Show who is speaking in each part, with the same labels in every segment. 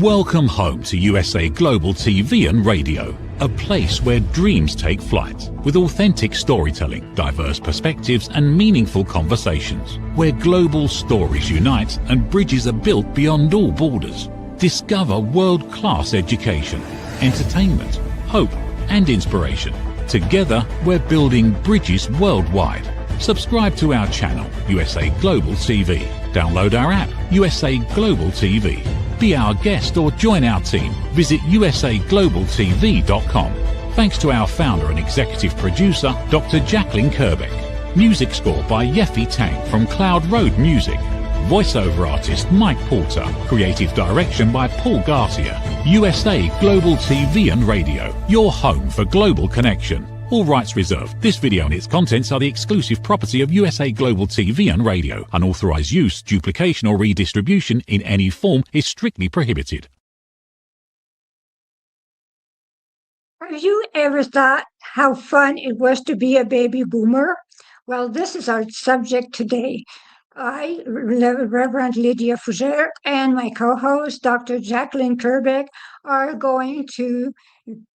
Speaker 1: Welcome home to USA Global TV and Radio, a place where dreams take flight, with authentic storytelling, diverse perspectives and meaningful conversations, where global stories unite and bridges are built beyond all borders. Discover world-class education, entertainment, hope and inspiration. Together, we're building bridges worldwide. Subscribe to our channel, USA Global TV. Download our app, USA Global TV. Be our guest or join our team. Visit usaglobaltv.com. Thanks to our founder and executive producer, Dr. Jacalyn Kerbeck. Music score by Yeffy Tang from Cloud Road Music. Voiceover artist Mike Porter. Creative direction by Paul Garcia. USA Global TV and Radio. Your home for global connection. All rights reserved. This video and its contents are the exclusive property of USA Global TV and Radio. Unauthorized use, duplication or redistribution in any form is strictly prohibited.
Speaker 2: Have you ever thought how fun it was to be a baby boomer? Well, this is our subject today. I, Reverend Lydia Fougères, and my co-host, Dr. Jacalyn Kerbeck, are going to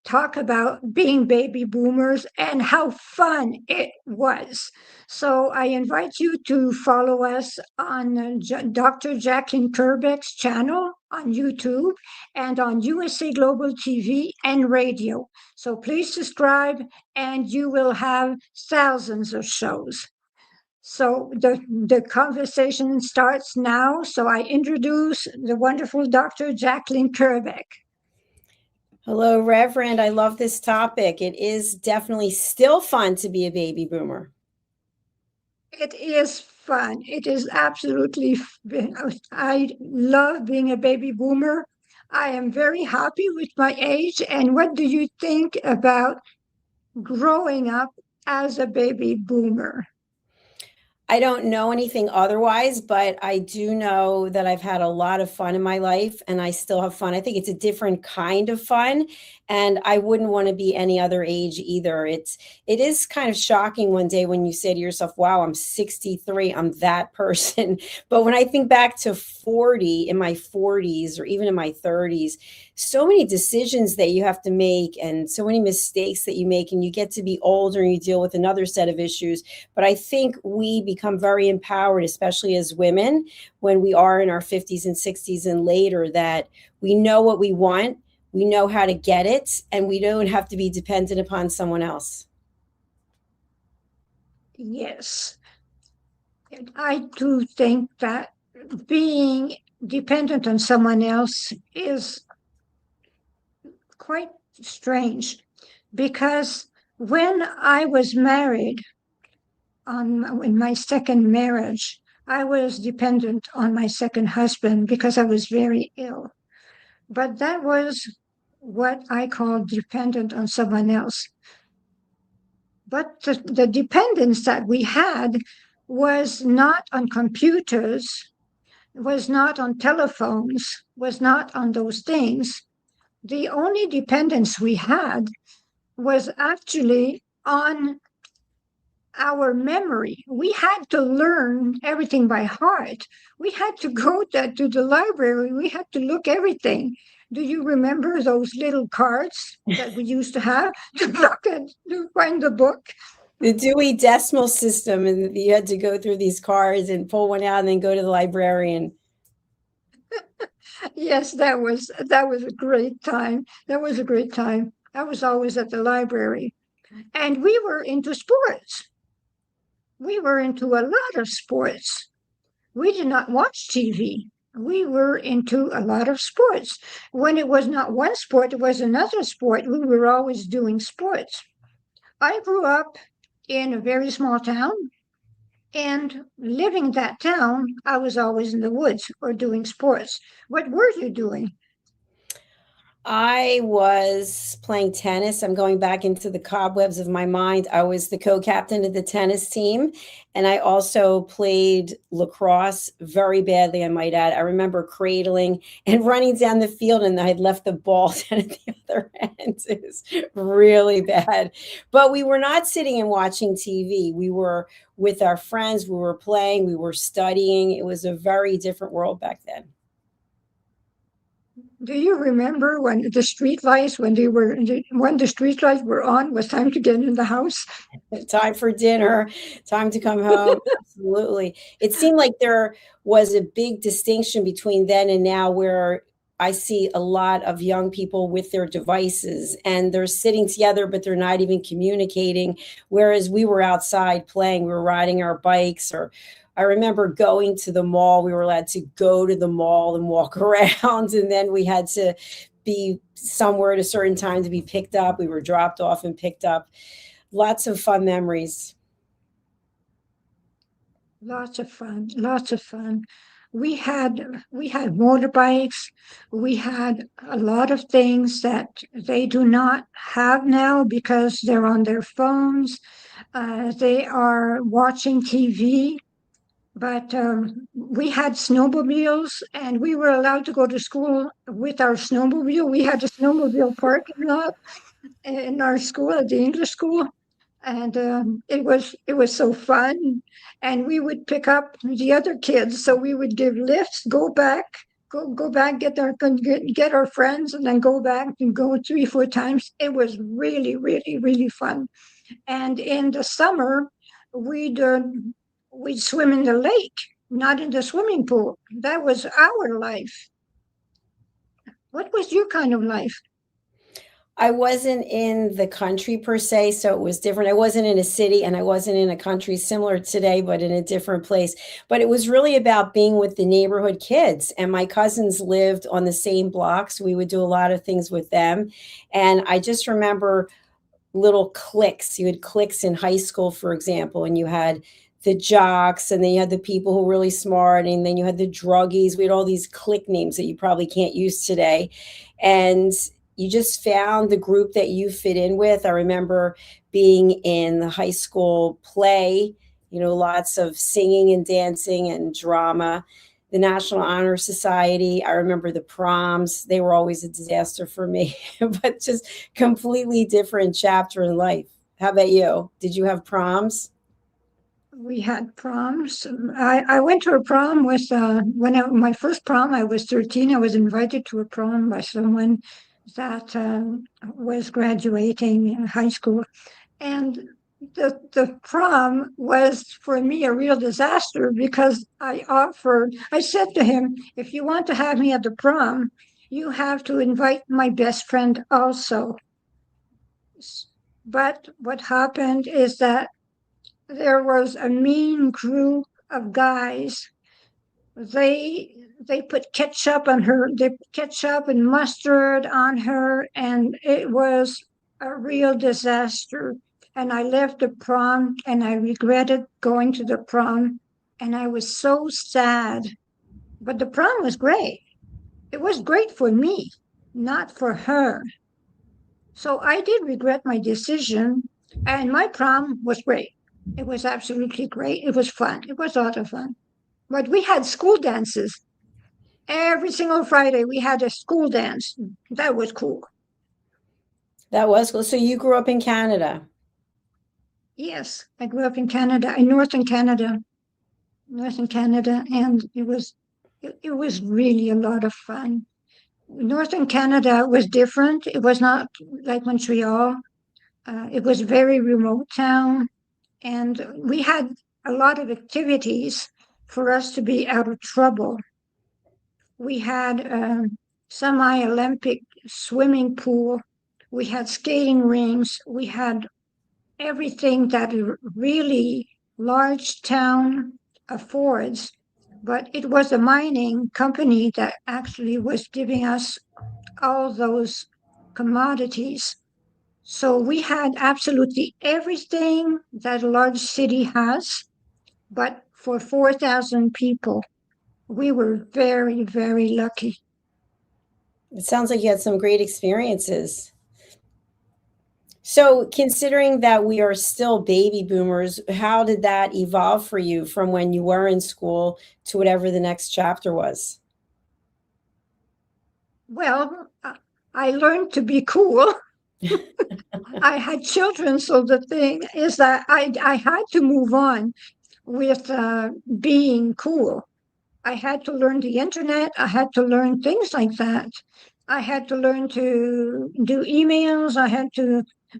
Speaker 2: talk about being baby boomers and how fun it was. So I invite you to follow us on Dr. Jacalyn Kerbeck's channel on YouTube and on USA Global TV and Radio. So please subscribe and you will have thousands of shows. So the conversation starts now. So I introduce the wonderful Dr. Jacalyn Kerbeck.
Speaker 3: Hello, Reverend. I love this topic. It is definitely still fun to be a baby boomer.
Speaker 2: It is fun. It is absolutely, I love being a baby boomer. I am very happy with my age. And what do you think about growing up as a baby boomer?
Speaker 3: I don't know anything otherwise, but I do know that I've had a lot of fun in my life and I still have fun. I think it's a different kind of fun and I wouldn't want to be any other age either. It is kind of shocking one day when you say to yourself, wow, I'm 63, I'm that person. But when I think back to 40, in my 40s or even in my 30s, so many decisions that you have to make and so many mistakes that you make, and you get to be older and you deal with another set of issues. But I think we become very empowered, especially as women, when we are in our 50s and 60s and later, that we know what we want, we know how to get it, and we don't have to be dependent upon someone else.
Speaker 2: Yes. And I do think that being dependent on someone else is quite strange, because when I was married, in my second marriage, I was dependent on my second husband because I was very ill. But that was what I call dependent on someone else. But the dependence that we had was not on computers, was not on telephones, was not on those things. The only dependence we had was actually on our memory. We had to learn everything by heart. We had to go to the library. We had to look everything. Do you remember those little cards that we used to have to look at, to find the book?
Speaker 3: The Dewey Decimal System, and you had to go through these cards and pull one out and then go to the librarian.
Speaker 2: Yes, that was a great time. That was a great time. I was always at the library. And we were into sports. We were into a lot of sports. We did not watch TV. We were into a lot of sports. When it was not one sport, it was another sport. We were always doing sports. I grew up in a very small town, and living in that town, I was always in the woods or doing sports. What were you doing?
Speaker 3: I was playing tennis. I'm going back into the cobwebs of my mind. I was the co-captain of the tennis team, and I also played lacrosse very badly, I might add. I remember cradling and running down the field, and I had left the ball down at the other end. It was really bad. But we were not sitting and watching TV. We were with our friends. We were playing. We were studying. It was a very different world back then.
Speaker 2: Do you remember when the street lights, when the street lights were on, was time to get in the house?
Speaker 3: Time for dinner, time to come home. Absolutely. It seemed like there was a big distinction between then and now, where I see a lot of young people with their devices and they're sitting together, but they're not even communicating. Whereas we were outside playing, we were riding our bikes, or I remember going to the mall. We were allowed to go to the mall and walk around, and then we had to be somewhere at a certain time to be picked up. We were dropped off and picked up. Lots of fun memories.
Speaker 2: Lots of fun, lots of fun. We had motorbikes. We had a lot of things that they do not have now because they're on their phones. They are watching TV. But we had snowmobiles, and we were allowed to go to school with our snowmobile. We had a snowmobile parking lot in our school, at the English school, and it was so fun. And we would pick up the other kids, so we would give lifts, go back, get our friends, and then go back and go 3, 4 times. It was really, really, really fun. And in the summer, we'd uh, we'd swim in the lake, not in the swimming pool. That was our life. What was your kind of life?
Speaker 3: I wasn't in the country per se, so it was different. I wasn't in a city and I wasn't in a country similar today, but in a different place. But it was really about being with the neighborhood kids. And my cousins lived on the same blocks. We would do a lot of things with them. And I just remember little cliques. You had cliques in high school, for example, and you had the jocks, and then you had the people who were really smart, and then you had the druggies. We had all these clique names that you probably can't use today. And you just found the group that you fit in with. I remember being in the high school play, lots of singing and dancing and drama. The National Honor Society, I remember the proms. They were always a disaster for me, but just completely different chapter in life. How about you? Did you have proms?
Speaker 2: We had proms. I went to a prom with my first prom. I was 13. I was invited to a prom by someone that was graduating in high school, and the prom was for me a real disaster because I said to him, if you want to have me at the prom, you have to invite my best friend also. But what happened is that there was a mean group of guys. They put ketchup on her. They put ketchup and mustard on her, and it was a real disaster. And I left the prom, and I regretted going to the prom, and I was so sad. But the prom was great. It was great for me, not for her. So I did regret my decision, and my prom was great. It was absolutely great. It was fun. It was a lot of fun. But we had school dances. Every single Friday, we had a school dance. That was cool.
Speaker 3: That was cool. So you grew up in Canada.
Speaker 2: Yes, I grew up in Canada, in northern Canada, and it was really a lot of fun. Northern Canada was different. It was not like Montreal. It was a very remote town, and we had a lot of activities for us to be out of trouble. We had a semi-Olympic swimming pool. We had skating rinks. We had everything that a really large town affords. But it was a mining company that actually was giving us all those commodities. So we had absolutely everything that a large city has, but for 4,000 people. We were very, very lucky.
Speaker 3: It sounds like you had some great experiences. So, considering that we are still baby boomers, how did that evolve for you from when you were in school to whatever the next chapter was?
Speaker 2: Well, I learned to be cool. I had children, so the thing is that I had to move on with being cool. I had to learn the internet. I had to learn things like that. I had to learn to do emails.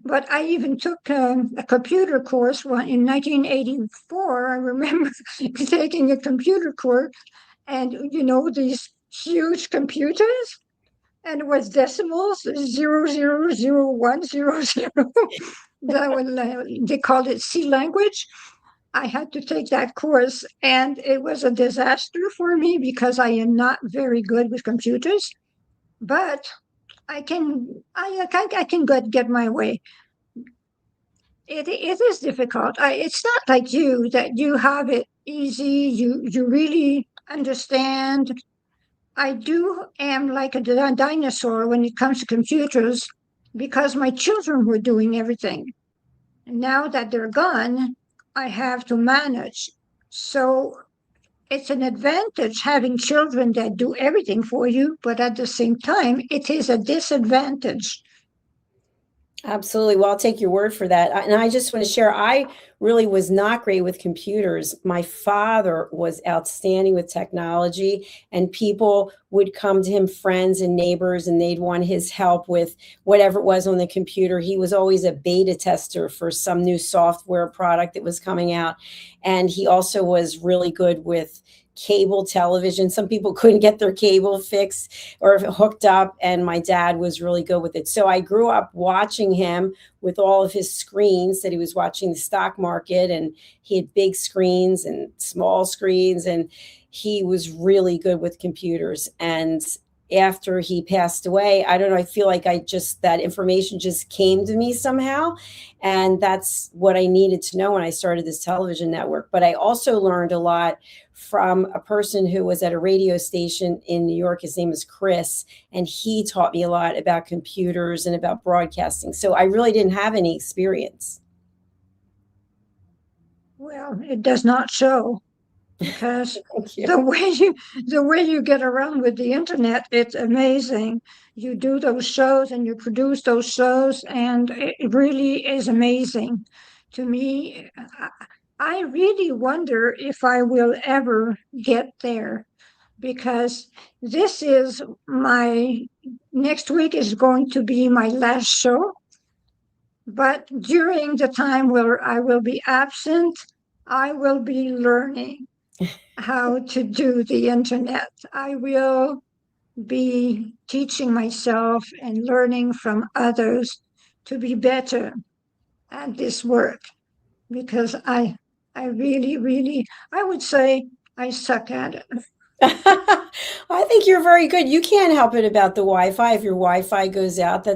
Speaker 2: But I even took a computer course in 1984. I remember taking a computer course, and these huge computers, and it was decimals, 0000100. They called it C language. I had to take that course, and it was a disaster for me because I am not very good with computers. But I can get my way. It is difficult. It's not like you, that you have it easy. You really understand. I am like a dinosaur when it comes to computers because my children were doing everything. Now that they're gone, I have to manage. So it's an advantage having children that do everything for you, but at the same time, it is a disadvantage.
Speaker 3: Absolutely. Well, I'll take your word for that. And I just want to share, I really was not great with computers. My father was outstanding with technology, and people would come to him, friends and neighbors, and they'd want his help with whatever it was on the computer. He was always a beta tester for some new software product that was coming out. And he also was really good with cable television. Some people couldn't get their cable fixed or hooked up, and my dad was really good with it. So I grew up watching him with all of his screens that he was watching the stock market, and he had big screens and small screens, and he was really good with computers. And after he passed away, I don't know, I feel like that information just came to me somehow. And that's what I needed to know when I started this television network. But I also learned a lot from a person who was at a radio station in New York. His name is Chris, and he taught me a lot about computers and about broadcasting. So I really didn't have any experience.
Speaker 2: Well, it does not show, because the way you get around with the internet, it's amazing. You do those shows and you produce those shows, and it really is amazing to me. I really wonder if I will ever get there, because next week is going to be my last show. But during the time where I will be absent, I will be learning how to do the internet. I will be teaching myself and learning from others to be better at this work, because I really, I would say I suck at it.
Speaker 3: I think you're very good. You can't help it about the Wi-Fi. If your Wi-Fi goes out,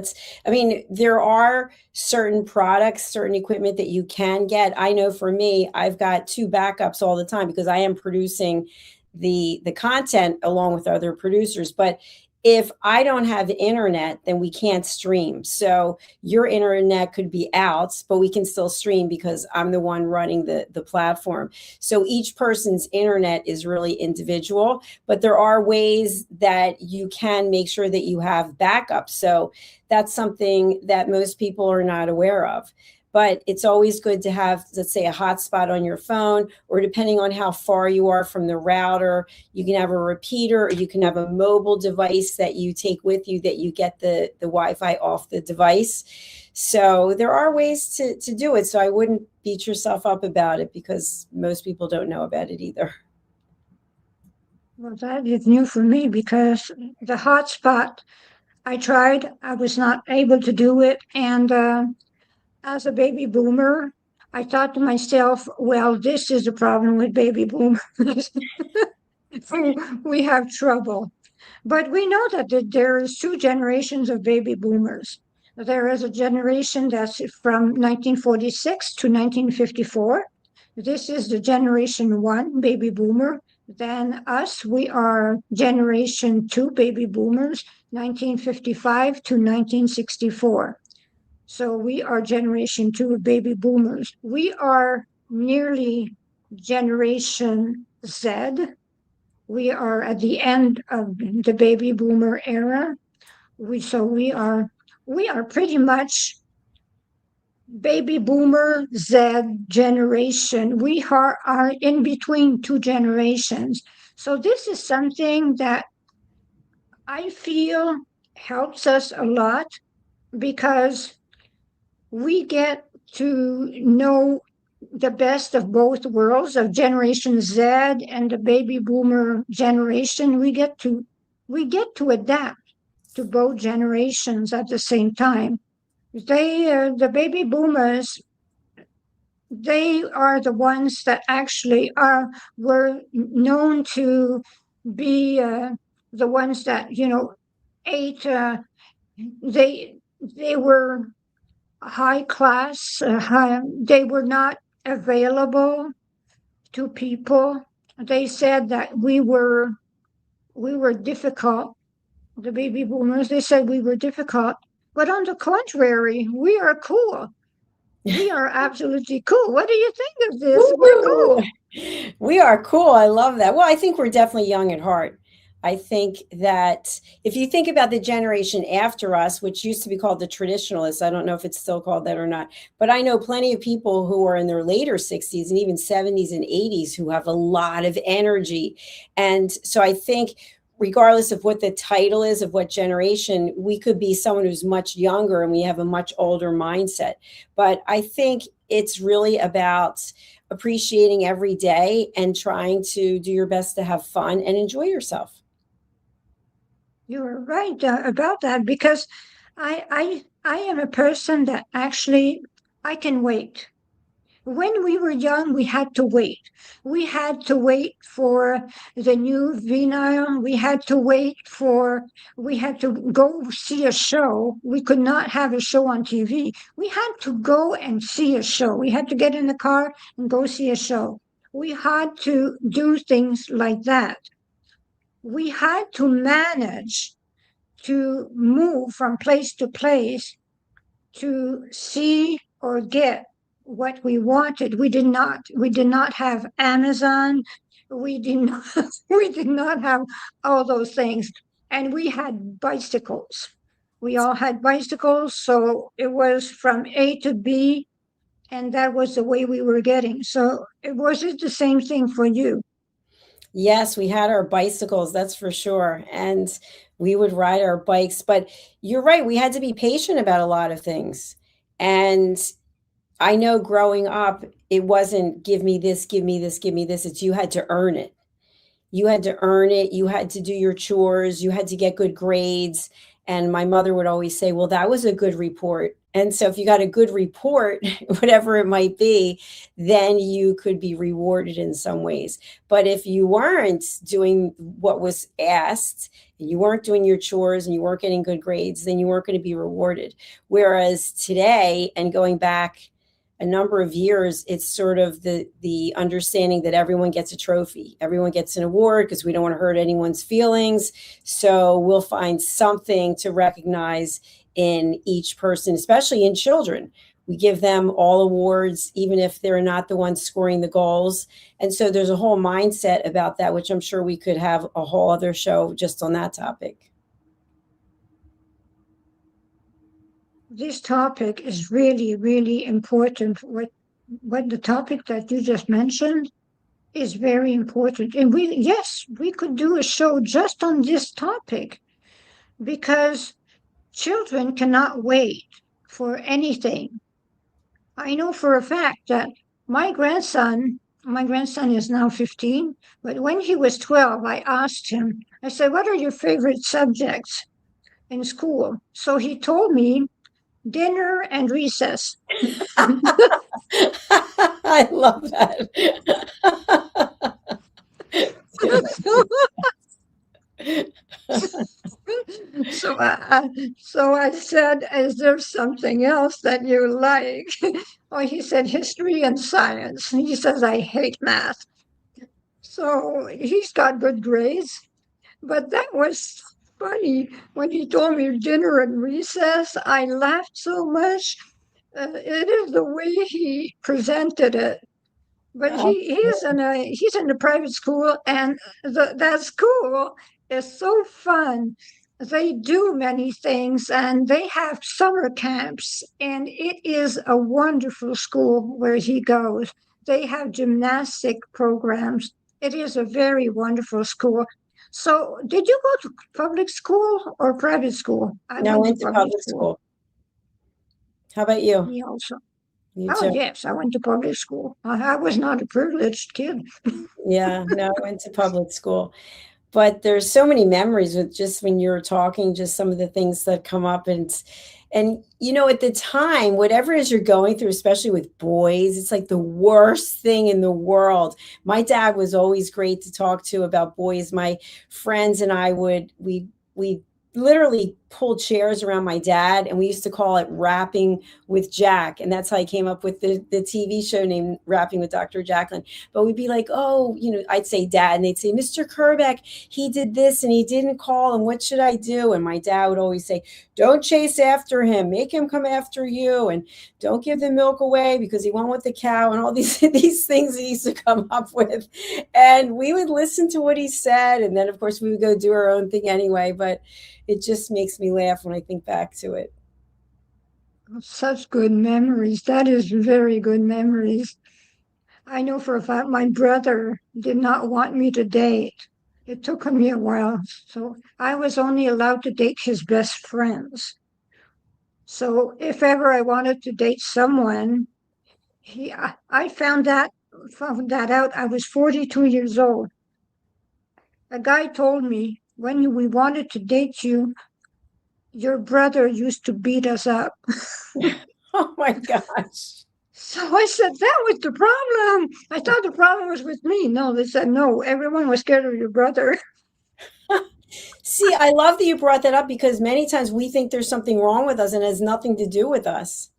Speaker 3: there are certain products, certain equipment that you can get. I know for me, I've got 2 backups all the time because I am producing the content along with other producers. But if I don't have internet, then we can't stream. So your internet could be out, but we can still stream because I'm the one running the platform. So each person's internet is really individual, but there are ways that you can make sure that you have backup. So that's something that most people are not aware of. But it's always good to have, let's say, a hotspot on your phone, or depending on how far you are from the router, you can have a repeater, or you can have a mobile device that you take with you that you get the Wi-Fi off the device. So there are ways to do it. So I wouldn't beat yourself up about it, because most people don't know about it either.
Speaker 2: Well, that is new for me, because the hotspot, I tried, I was not able to do it. And as a baby boomer, I thought to myself, well, this is the problem with baby boomers. We have trouble. But we know that there is 2 generations of baby boomers. There is a generation that's from 1946 to 1954. This is the generation 1 baby boomer. Then us, we are generation 2 baby boomers, 1955 to 1964. So we are generation 2 of baby boomers. We are nearly generation Z. We are at the end of the baby boomer era. We are pretty much baby boomer Z generation. We are in between two generations. So this is something that I feel helps us a lot because we get to know the best of both worlds of Generation Z and the baby boomer generation. We get to adapt to both generations at the same time. The baby boomers, they are the ones that actually were known to be the ones that ate. They were high class. They were not available to people. They said that we were difficult. The baby boomers, they said we were difficult, but on the contrary, we are cool. We are absolutely cool. What do you think of this? We're
Speaker 3: Woo!
Speaker 2: cool.
Speaker 3: We are cool. I love that. Well, I think we're definitely young at heart. I think that if you think about the generation after us, which used to be called the traditionalists, I don't know if it's still called that or not, but I know plenty of people who are in their later 60s and even 70s and 80s who have a lot of energy. And so I think regardless of what the title is of what generation, we could be someone who's much younger and we have a much older mindset. But I think it's really about appreciating every day and trying to do your best to have fun and enjoy yourself.
Speaker 2: You're right about that because I am a person that actually I can wait. When we were young, we had to wait. We had to wait for the new vinyl. We had to go see a show. We could not have a show on TV. We had to go and see a show. We had to get in the car and go see a show. We had to do things like that. We had to manage to move from place to place to see or get what we wanted. We did not have Amazon. We did not we did not have all those things. And we had bicycles. We all had bicycles, so it was from A to B, and that was the way we were getting. So it wasn't the same thing for you.
Speaker 3: Yes, we had our bicycles, that's for sure. And we would ride our bikes. But you're right, we had to be patient about a lot of things. And I know growing up, it wasn't give me this, give me this, give me this. It's you had to earn it. You had to earn it. You had to do your chores. You had to get good grades. And my mother would always say, well, that was a good report. And so if you got a good report, whatever it might be, then you could be rewarded in some ways. But if you weren't doing what was asked, and you weren't doing your chores and you weren't getting good grades, then you weren't going to be rewarded. Whereas today, and going back a number of years, it's sort of the understanding that everyone gets a trophy, everyone gets an award because we don't want to hurt anyone's feelings. So we'll find something to recognize in each person, especially in children. We give them all awards, even if they're not the ones scoring the goals. And so there's a whole mindset about that, which I'm sure we could have a whole other show just on that topic.
Speaker 2: This topic is really, really important. What the topic that you just mentioned is very important. And we could do a show just on this topic because children cannot wait for anything. I know for a fact that my grandson is now 15, but when he was 12, I asked him, I said, what are your favorite subjects in school? So he told me dinner and recess.
Speaker 3: I love that.
Speaker 2: So I said, is there something else that you like? Oh, he said history and science. He says, I hate math. So he's got good grades. But that was funny. When he told me dinner and recess, I laughed so much. It is the way he presented it. But he's in a private school, and that school is so fun. they do many things, and they have summer camps, and it is a wonderful school where he goes. They have gymnastic programs. It is a very wonderful school. So, did you go to public school or private school? I
Speaker 3: No, I
Speaker 2: went to
Speaker 3: went to
Speaker 2: public
Speaker 3: public
Speaker 2: school.
Speaker 3: school. How about you?
Speaker 2: Me also.
Speaker 3: You
Speaker 2: Oh,
Speaker 3: too?
Speaker 2: yes, I went to public school. I was not a privileged kid.
Speaker 3: Yeah, no, I went to public school. But there's so many memories with just when you're talking, just some of the things that come up. And at the time, whatever it is you're going through, especially with boys, it's like the worst thing in the world. My dad was always great to talk to about boys. My friends and I we literally pull chairs around my dad, and we used to call it Rapping with Jack. And that's how I came up with the TV show named Rapping with Dr. Jacalyn. But we'd be like, oh, I'd say dad, and they'd say, Mr. Kerbeck, he did this and he didn't call, and what should I do? And my dad would always say, don't chase after him, make him come after you, and don't give the milk away because he won't want the cow, and all these things he used to come up with. And we would listen to what he said, and then of course we would go do our own thing anyway. But it just makes me laugh when I think back to it.
Speaker 2: Such good memories. That is very good memories. I know for a fact my brother did not want me to date. It took me a while. So I was only allowed to date his best friends. So if ever I wanted to date someone, I found that out. I was 42 years old. A guy told me, when we wanted to date you, your brother used to beat us up.
Speaker 3: Oh my gosh.
Speaker 2: So I said, that was the problem. I thought the problem was with me. No, they said, no, everyone was scared of your brother.
Speaker 3: See, I love that you brought that up, because many times we think there's something wrong with us and it has nothing to do with us.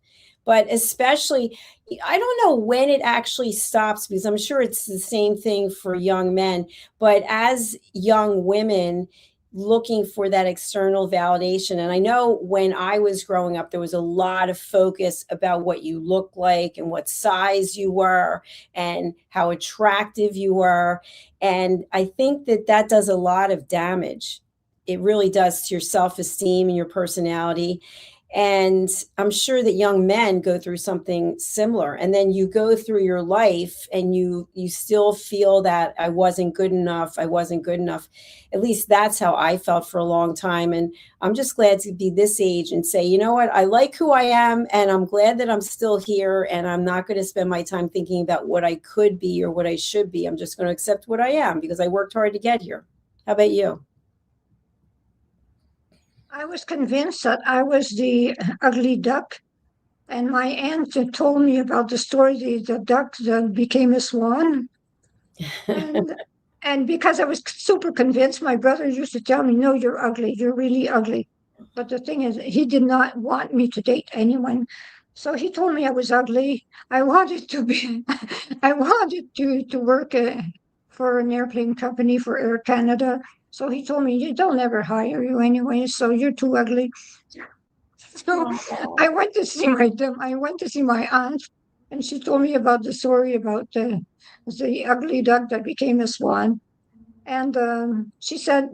Speaker 3: But especially, I don't know when it actually stops, because I'm sure it's the same thing for young men. But as young women, looking for that external validation. And I know when I was growing up, there was a lot of focus about what you look like and what size you were and how attractive you were. And I think that does a lot of damage. It really does to your self-esteem and your personality. And I'm sure that young men go through something similar. And then you go through your life and you still feel that I wasn't good enough. I wasn't good enough. At least that's how I felt for a long time. And I'm just glad to be this age and say, you know what, I like who I am, and I'm glad that I'm still here, and I'm not going to spend my time thinking about what I could be or what I should be. I'm just going to accept what I am because I worked hard to get here. How about you?
Speaker 2: I was convinced that I was the ugly duck. And my aunt told me about the story, the duck that became a swan. And because I was super convinced, my brother used to tell me, no, you're ugly. You're really ugly. But the thing is, he did not want me to date anyone. So he told me I was ugly. I wanted to work for an airplane company, for Air Canada. So he told me, they'll never hire you anyway, so you're too ugly. So I went to see my aunt, and she told me about the story about the ugly duck that became a swan. And she said,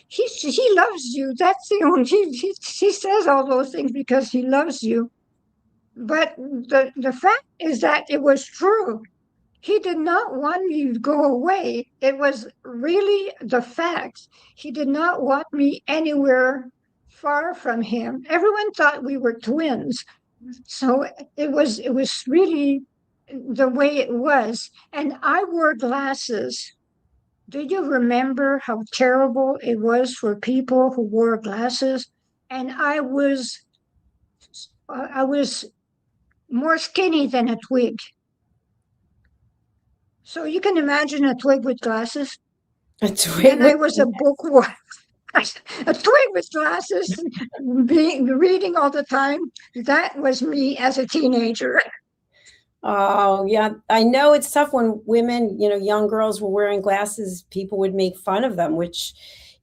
Speaker 2: he loves you. That's the only, he says all those things because he loves you. But the fact is that it was true. He did not want me to go away. It was really the facts. He did not want me anywhere far from him. Everyone thought we were twins. So it was really the way it was. And I wore glasses. Do you remember how terrible it was for people who wore glasses? And I was more skinny than a twig. So you can imagine a twig with glasses.
Speaker 3: A twig.
Speaker 2: And I was a bookworm. A twig with glasses, reading all the time. That was me as a teenager.
Speaker 3: Oh, yeah. I know it's tough when women, young girls were wearing glasses. People would make fun of them, which,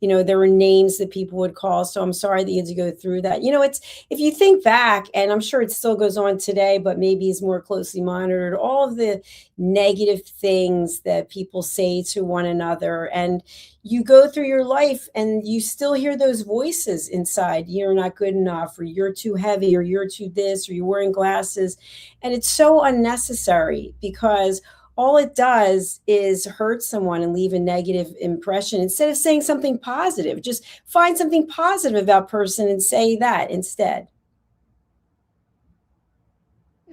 Speaker 3: there were names that people would call. So I'm sorry that you had to go through that. It's, if you think back, and I'm sure it still goes on today, but maybe is more closely monitored, all of the negative things that people say to one another, and you go through your life and you still hear those voices inside. You're not good enough, or you're too heavy, or you're too this, or you're wearing glasses. And it's so unnecessary, because all it does is hurt someone and leave a negative impression instead of saying something positive. Just find something positive about person and say that instead.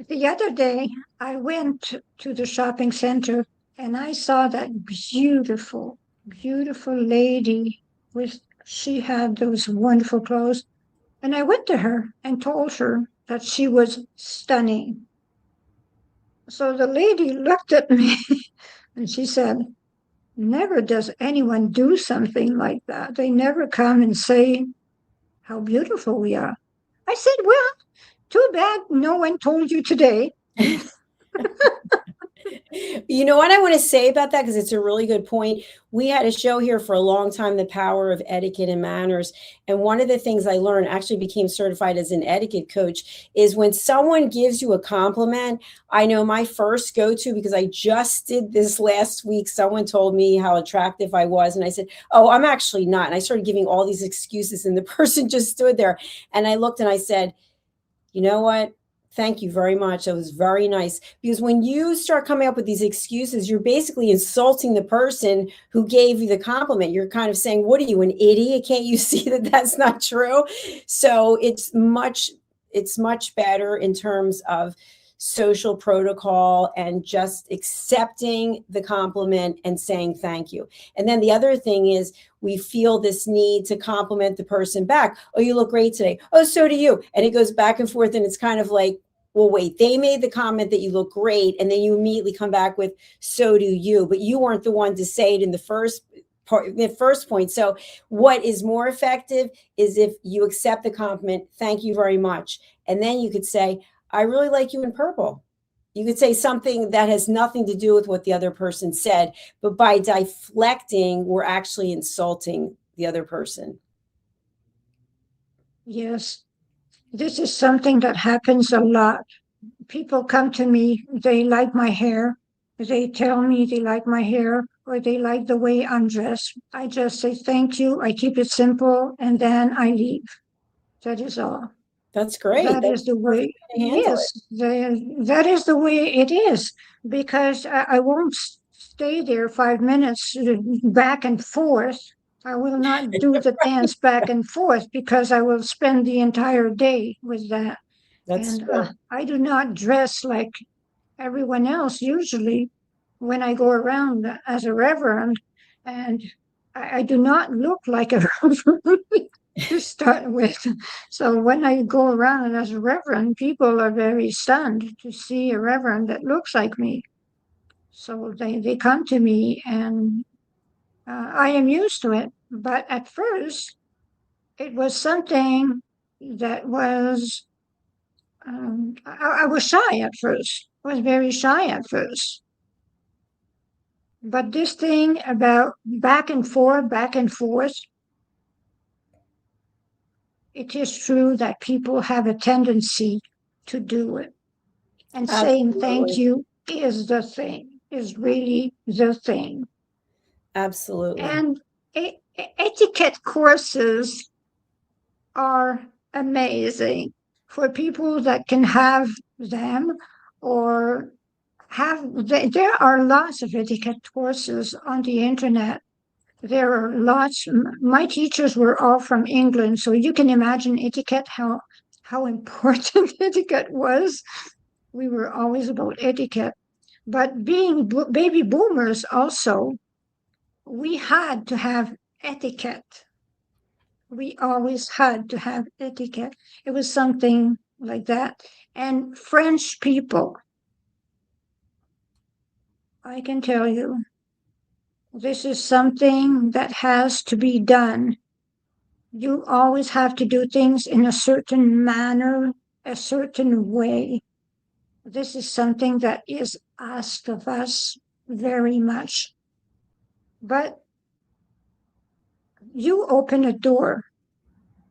Speaker 2: The other day, I went to the shopping center and I saw that beautiful, beautiful lady she had those wonderful clothes. And I went to her and told her that she was stunning. So the lady looked at me and she said, never does anyone do something like that. They never come and say how beautiful we are. I said, well, too bad no one told you today.
Speaker 3: You know what I want to say about that, because it's a really good point. We had a show here for a long time, The Power of Etiquette and Manners. And one of the things I learned, actually became certified as an etiquette coach, is when someone gives you a compliment. I know my first go-to, because I just did this last week, someone told me how attractive I was. And I said, oh, I'm actually not. And I started giving all these excuses, and the person just stood there. And I looked and I said, you know what? Thank you very much. That was very nice. Because when you start coming up with these excuses, you're basically insulting the person who gave you the compliment. You're kind of saying, what are you, an idiot? Can't you see that that's not true? So it's much better in terms of social protocol and just accepting the compliment and saying thank you. And then the other thing is, we feel this need to compliment the person back. Oh, you look great today. Oh, so do you. And it goes back and forth. And it's kind of like, well, wait, they made the comment that you look great. And then you immediately come back with, so do you. But you weren't the one to say it in the first point. So what is more effective is if you accept the compliment, thank you very much. And then you could say, I really like you in purple. You could say something that has nothing to do with what the other person said, but by deflecting, we're actually insulting the other person.
Speaker 2: Yes, this is something that happens a lot. People come to me, they like my hair. They tell me they like my hair, or they like the way I'm dressed. I just say thank you. I keep it simple, and then I leave. That is all.
Speaker 3: That's great.
Speaker 2: That is the way. Yes, that is the way it is, because I won't stay there 5 minutes back and forth. I will not do the dance back and forth, because I will spend the entire day with that. And I do not dress like everyone else usually when I go around as a reverend, and I do not look like a reverend to start with. So when I go around as a reverend, people are very stunned to see a reverend that looks like me. So they come to me, and I am used to it. But at first, it was something that was, I was shy at first. I was very shy at first. But this thing about back and forth, it is true that people have a tendency to do it. And saying thank you is the thing, is really the thing.
Speaker 3: Absolutely.
Speaker 2: And etiquette courses are amazing for people that can have them, or there are lots of etiquette courses on the internet. There are lots. My teachers were all from England, so you can imagine etiquette, how important etiquette was. We were always about etiquette. But being baby boomers also, we had to have etiquette. We always had to have etiquette. It was something like that. And French people, I can tell you, this is something that has to be done. You always have to do things in a certain manner, a certain way. This is something that is asked of us very much. But you open a door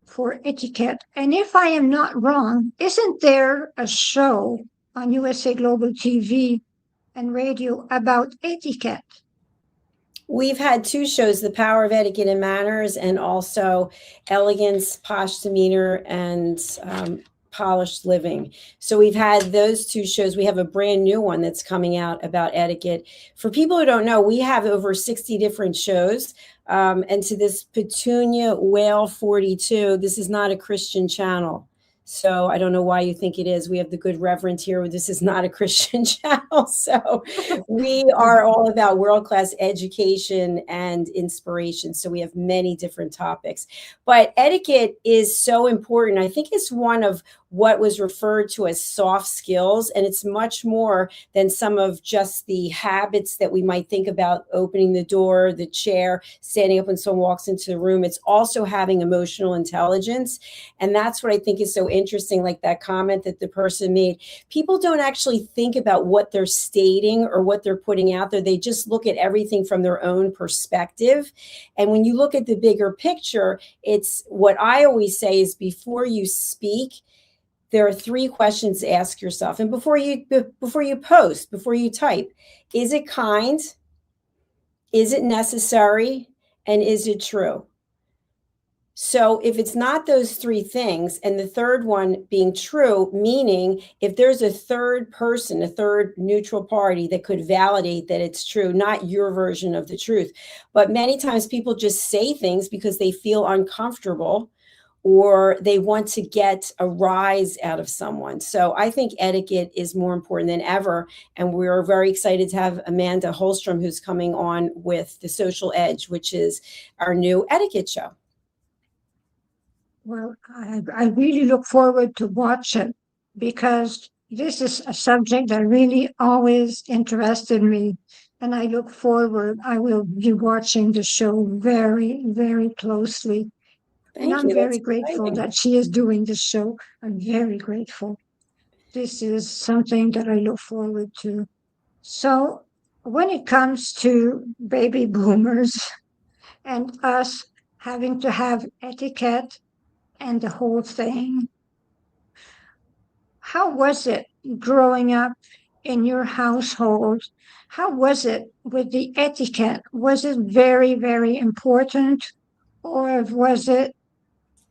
Speaker 2: for etiquette. And if I am not wrong, isn't there a show on USA Global TV and radio about etiquette?
Speaker 3: We've had two shows, The Power of Etiquette and Manners, and also Elegance, Posh Demeanor, and Polished Living. So we've had those two shows. We have a brand new one that's coming out about etiquette. For people who don't know, we have over 60 different shows. And to this Petunia Whale 42, this is not a Christian channel. So I don't know why you think it is. We have the good reverend here. This is not a Christian channel. So we are all about world-class education and inspiration. So we have many different topics. But etiquette is so important. I think it's one of what was referred to as soft skills. And it's much more than some of just the habits that we might think about: opening the door, the chair, standing up when someone walks into the room. It's also having emotional intelligence. And that's what I think is so interesting, like that comment that the person made. People don't actually think about what they're stating or what they're putting out there. They just look at everything from their own perspective. And when you look at the bigger picture, it's what I always say is, before you speak, there are 3 questions to ask yourself. And before you post, before you type: is it kind? Is it necessary? And is it true? So if it's not those 3 things, and the third one being true, meaning if there's a third person, a third neutral party that could validate that it's true, not your version of the truth. But many times people just say things because they feel uncomfortable, or they want to get a rise out of someone. So I think etiquette is more important than ever. And we're very excited to have Amanda Holstrom, who's coming on with The Social Edge, which is our new etiquette show.
Speaker 2: Well, I really look forward to watch it, because this is a subject that really always interested me. And I look forward, I will be watching the show very, very closely. And I'm very grateful that she is doing this show. I'm very grateful. This is something that I look forward to. So when it comes to baby boomers and us having to have etiquette and the whole thing, how was it growing up in your household? How was it with the etiquette? Was it very, very important, or was it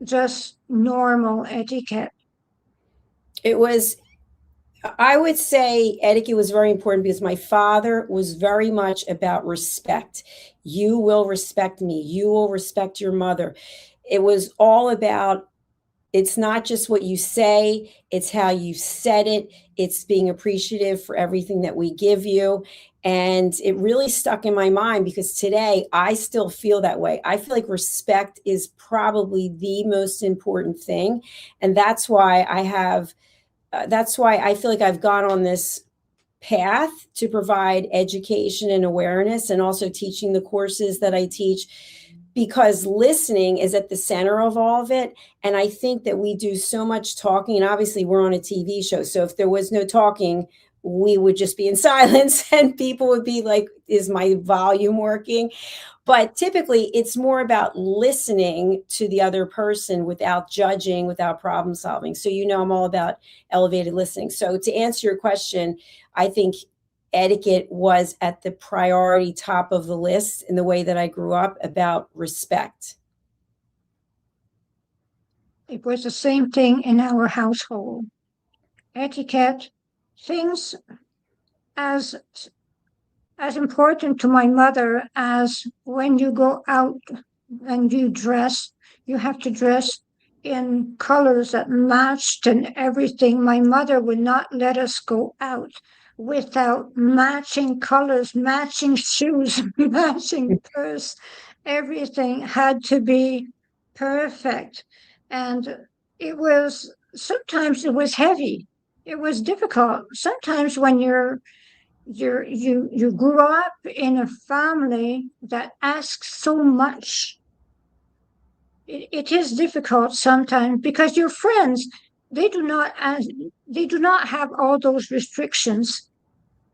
Speaker 2: just normal etiquette?
Speaker 3: It was, I would say etiquette was very important because my father was very much about respect. You will respect me. You will respect your mother. It was all about, it's not just what you say, it's how you said it. It's being appreciative for everything that we give you. And it really stuck in my mind because today I still feel that way. I feel like respect is probably the most important thing. And that's why I feel like I've gone on this path to provide education and awareness, and also teaching the courses that I teach, because listening is at the center of all of it. And I think that we do so much talking, and obviously we're on a TV show. So if there was no talking, we would just be in silence and people would be like, is my volume working? But typically it's more about listening to the other person without judging, without problem solving. So, I'm all about elevated listening. So to answer your question, I think etiquette was at the priority top of the list in the way that I grew up, about respect.
Speaker 2: It was the same thing in our household. Etiquette, things as important to my mother as when you go out and you dress, you have to dress in colors that matched and everything. My mother would not let us go out without matching colors, matching shoes, matching purse. Everything had to be perfect. And sometimes it was heavy. It was difficult. Sometimes when you grew up in a family that asks so much, it is difficult sometimes, because your friends, they do not have all those restrictions,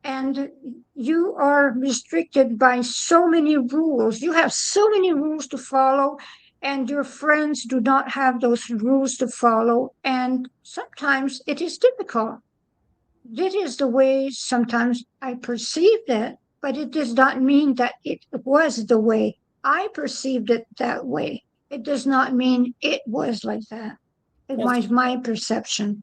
Speaker 2: and you are restricted by so many rules. You have so many rules to follow, and your friends do not have those rules to follow. And sometimes it is difficult. This is the way sometimes I perceived it, but it does not mean that it was the way I perceived it that way. It does not mean it was like that. It was my perception.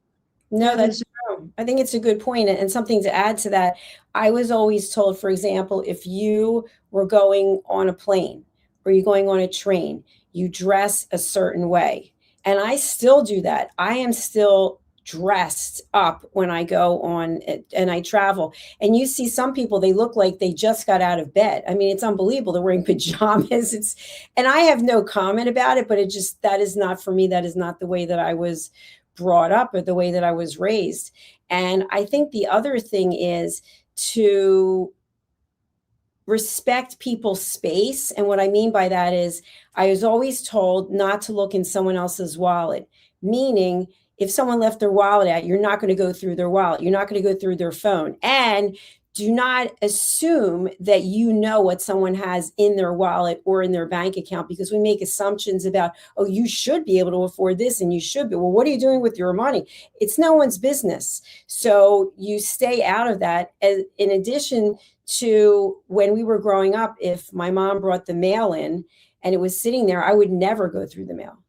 Speaker 3: No, that's true. I think it's a good point. And something to add to that, I was always told, for example, if you were going on a plane or you're going on a train, you dress a certain way. And I still do that. I am still dressed up when I go on and I travel. And you see some people, they look like they just got out of bed. I mean, it's unbelievable. They're wearing pajamas. And I have no comment about it, but that is not for me. That is not the way that I was brought up or the way that I was raised. And I think the other thing is to respect people's space. And what I mean by that is I was always told not to look in someone else's wallet, meaning if someone left their wallet out, you're not going to go through their wallet. You're not going to go through their phone. And do not assume that you know what someone has in their wallet or in their bank account, because we make assumptions about, oh, you should be able to afford this and you should be. Well, what are you doing with your money? It's no one's business. So you stay out of that. In addition to when we were growing up, if my mom brought the mail in and it was sitting there, I would never go through the mail.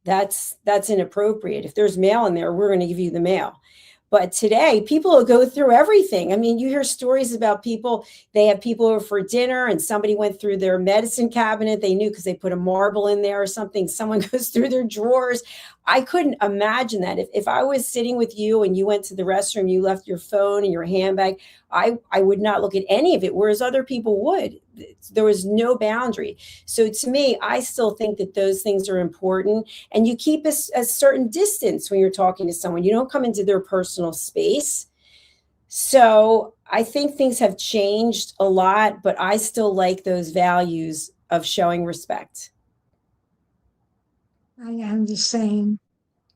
Speaker 3: That's inappropriate. If there's mail in there, we're going to give you the mail. But today, people will go through everything. I mean, you hear stories about people, they have people over for dinner and somebody went through their medicine cabinet. They knew because they put a marble in there or something. Someone goes through their drawers. I couldn't imagine that. If I was sitting with you and you went to the restroom, you left your phone and your handbag, I would not look at any of it, whereas other people would. There was no boundary. So to me, I still think that those things are important. And you keep a certain distance when you're talking to someone. You don't come into their personal space. So I think things have changed a lot, but I still like those values of showing respect.
Speaker 2: I am the same.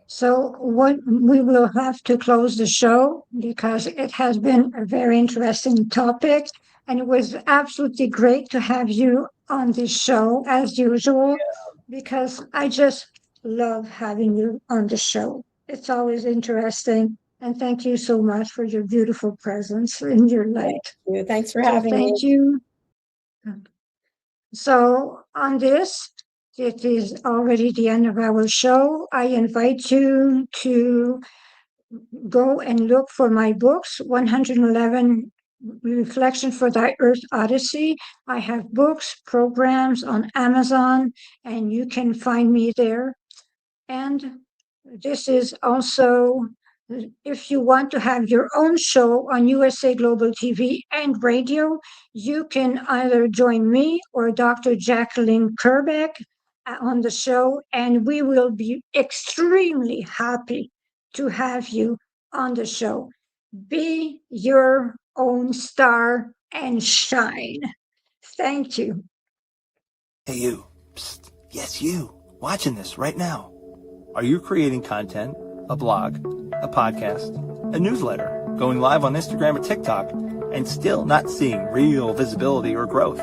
Speaker 2: So we will have to close the show because it has been a very interesting topic, and it was absolutely great to have you on this show as usual, because I just love having you on the show. It's always interesting, and thank you so much for your beautiful presence in your life.
Speaker 3: Thanks for having me.
Speaker 2: Thank you. So on this, it is already the end of our show. I invite you to go and look for my books, 111 Reflection for Thy Earth Odyssey. I have books, programs on Amazon, and you can find me there. And this is also, if you want to have your own show on USA Global TV and radio, you can either join me or Dr. Jacalyn Kerbeck on the show, and we will be extremely happy to have you on the show. Be your own star and shine. Thank you.
Speaker 4: Hey, you. Psst. Yes, you. Watching this right now. Are you creating content, a blog, a podcast, a newsletter, going live on Instagram or TikTok, and still not seeing real visibility or growth?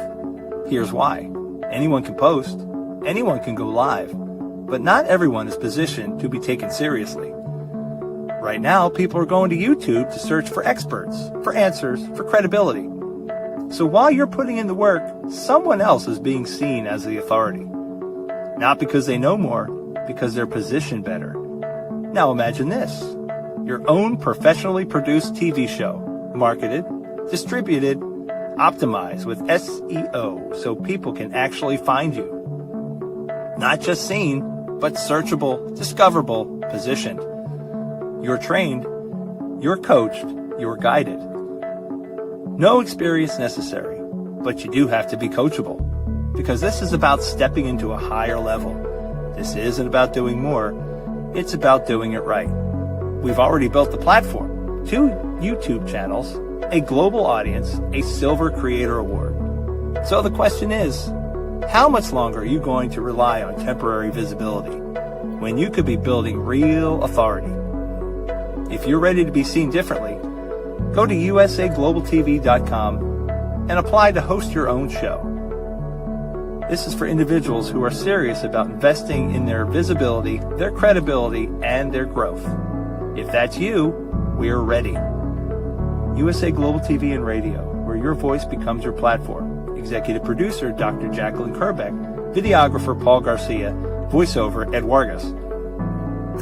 Speaker 4: Here's why. Anyone can post. Anyone can go live, but not everyone is positioned to be taken seriously. Right now, people are going to YouTube to search for experts, for answers, for credibility. So while you're putting in the work, someone else is being seen as the authority. Not because they know more, because they're positioned better. Now imagine this. Your own professionally produced TV show, marketed, distributed, optimized with SEO so people can actually find you. Not just seen, but searchable, discoverable, positioned. You're trained, you're coached, you're guided. No experience necessary, but you do have to be coachable, because this is about stepping into a higher level. This isn't about doing more, it's about doing it right. We've already built the platform, 2 YouTube channels, a global audience, a Silver Creator Award. So the question is, how much longer are you going to rely on temporary visibility when you could be building real authority? If you're ready to be seen differently, Go to usaglobaltv.com and apply to host your own show. This is for individuals who are serious about investing in their visibility, their credibility, and their growth. If that's you, we're ready. USA Global TV and Radio, where your voice becomes your platform. Executive producer, Dr. Jacalyn Kerbeck. Videographer, Paul Garcia. Voiceover, Ed Vargas.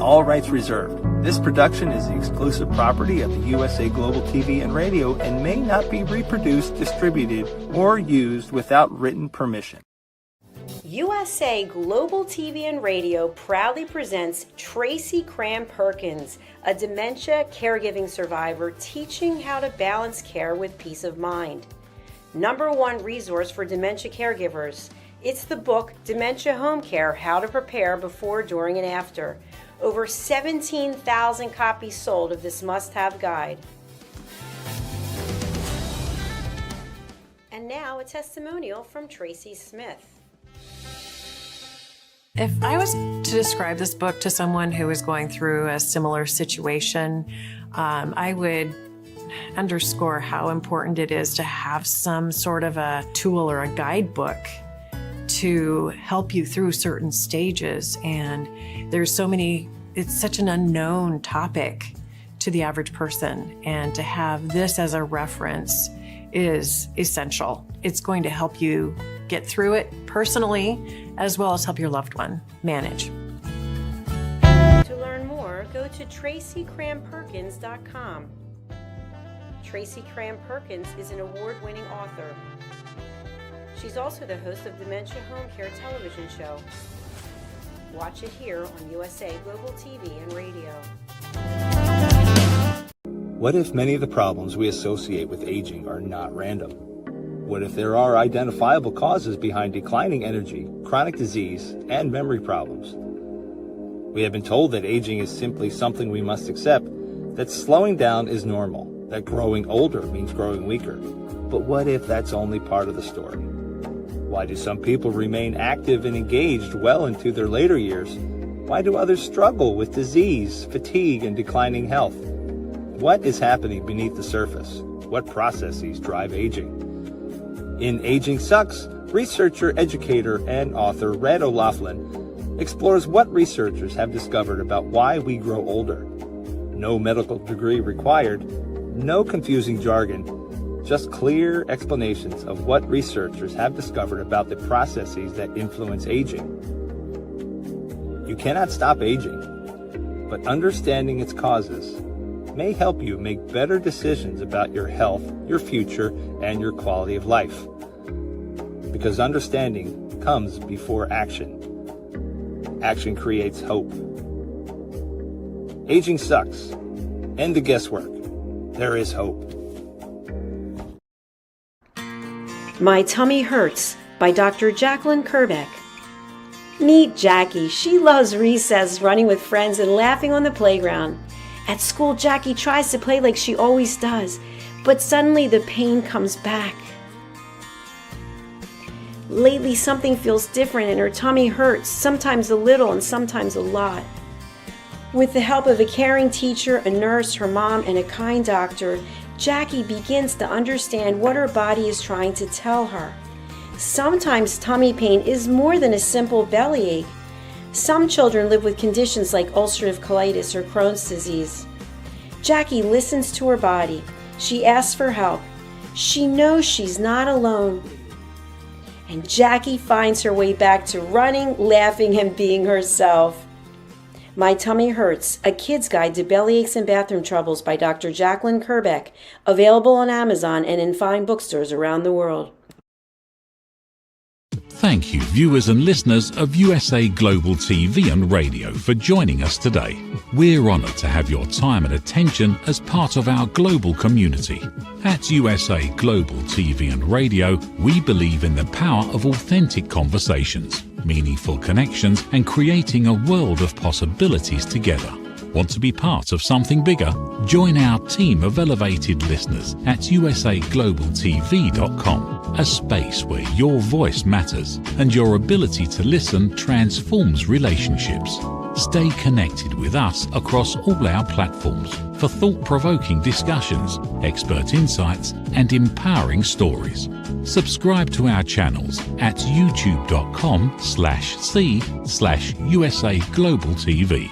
Speaker 4: All rights reserved. This production is the exclusive property of the USA Global TV and Radio and may not be reproduced, distributed, or used without written permission.
Speaker 3: USA Global TV and Radio proudly presents Tracy Cram Perkins, a dementia caregiving survivor teaching how to balance care with peace of mind. #1 resource for dementia caregivers. It's the book Dementia Home Care: How to Prepare Before, During, and After. Over 17,000 copies sold of this must-have guide. And now a testimonial from Tracy Smith.
Speaker 5: If I was to describe this book to someone who is going through a similar situation, I would underscore how important it is to have some sort of a tool or a guidebook to help you through certain stages. And there's so many, it's such an unknown topic to the average person. And to have this as a reference is essential. It's going to help you get through it personally, as well as help your loved one manage.
Speaker 3: To learn more, go to tracycramperkins.com. Tracy Cram Perkins is an award-winning author. She's also the host of Dementia Home Care television show. Watch it here on USA Global TV and Radio.
Speaker 4: What if many of the problems we associate with aging are not random? What if there are identifiable causes behind declining energy, chronic disease, and memory problems? We have been told that aging is simply something we must accept, that slowing down is normal, that growing older means growing weaker. But what if that's only part of the story? Why do some people remain active and engaged well into their later years? Why do others struggle with disease, fatigue, and declining health? What is happening beneath the surface? What processes drive aging? In Aging Sucks, researcher, educator, and author Red O'Loughlin explores what researchers have discovered about why we grow older. No medical degree required, no confusing jargon, just clear explanations of what researchers have discovered about the processes that influence aging. You cannot stop aging, but understanding its causes may help you make better decisions about your health, your future, and your quality of life. Because understanding comes before action. Action creates hope. Aging sucks. End the guesswork. There is hope.
Speaker 3: My Tummy Hurts by Dr. Jacalyn Kerbeck. Meet Jackie. She loves recess, running with friends, and laughing on the playground. At school, Jackie tries to play like she always does, but suddenly the pain comes back. Lately, something feels different and her tummy hurts, sometimes a little and sometimes a lot. With the help of a caring teacher, a nurse, her mom, and a kind doctor, Jackie begins to understand what her body is trying to tell her. Sometimes tummy pain is more than a simple bellyache. Some children live with conditions like ulcerative colitis or Crohn's disease. Jackie listens to her body. She asks for help. She knows she's not alone. And Jackie finds her way back to running, laughing, and being herself. My Tummy Hurts, a kid's guide to bellyaches and bathroom troubles by Dr. Jacalyn Kerbeck, available on Amazon and in fine bookstores around the world.
Speaker 1: Thank you, viewers and listeners of USA Global TV and Radio, for joining us today. We're honoured to have your time and attention as part of our global community. At USA Global TV and Radio, we believe in the power of authentic conversations, meaningful connections, and creating a world of possibilities together. Want to be part of something bigger? Join our team of elevated listeners at usaglobaltv.com, a space where your voice matters and your ability to listen transforms relationships. Stay connected with us across all our platforms for thought-provoking discussions, expert insights, and empowering stories. Subscribe to our channels at youtube.com/c/USA Global TV.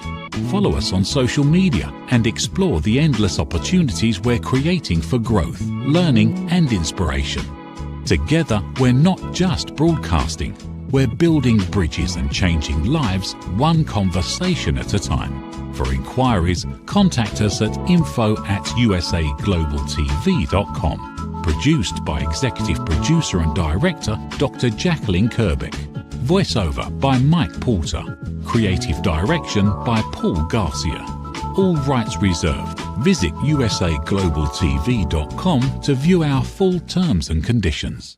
Speaker 1: Follow us on social media and explore the endless opportunities we're creating for growth, learning, and inspiration. Together, we're not just broadcasting, we're building bridges and changing lives one conversation at a time. For inquiries, contact us at info@usaglobaltv.com. Produced by Executive Producer and Director Dr. Jacalyn Kerbeck. Voiceover by Mike Porter. Creative Direction by Paul Garcia. All rights reserved. Visit usaglobaltv.com to view our full terms and conditions.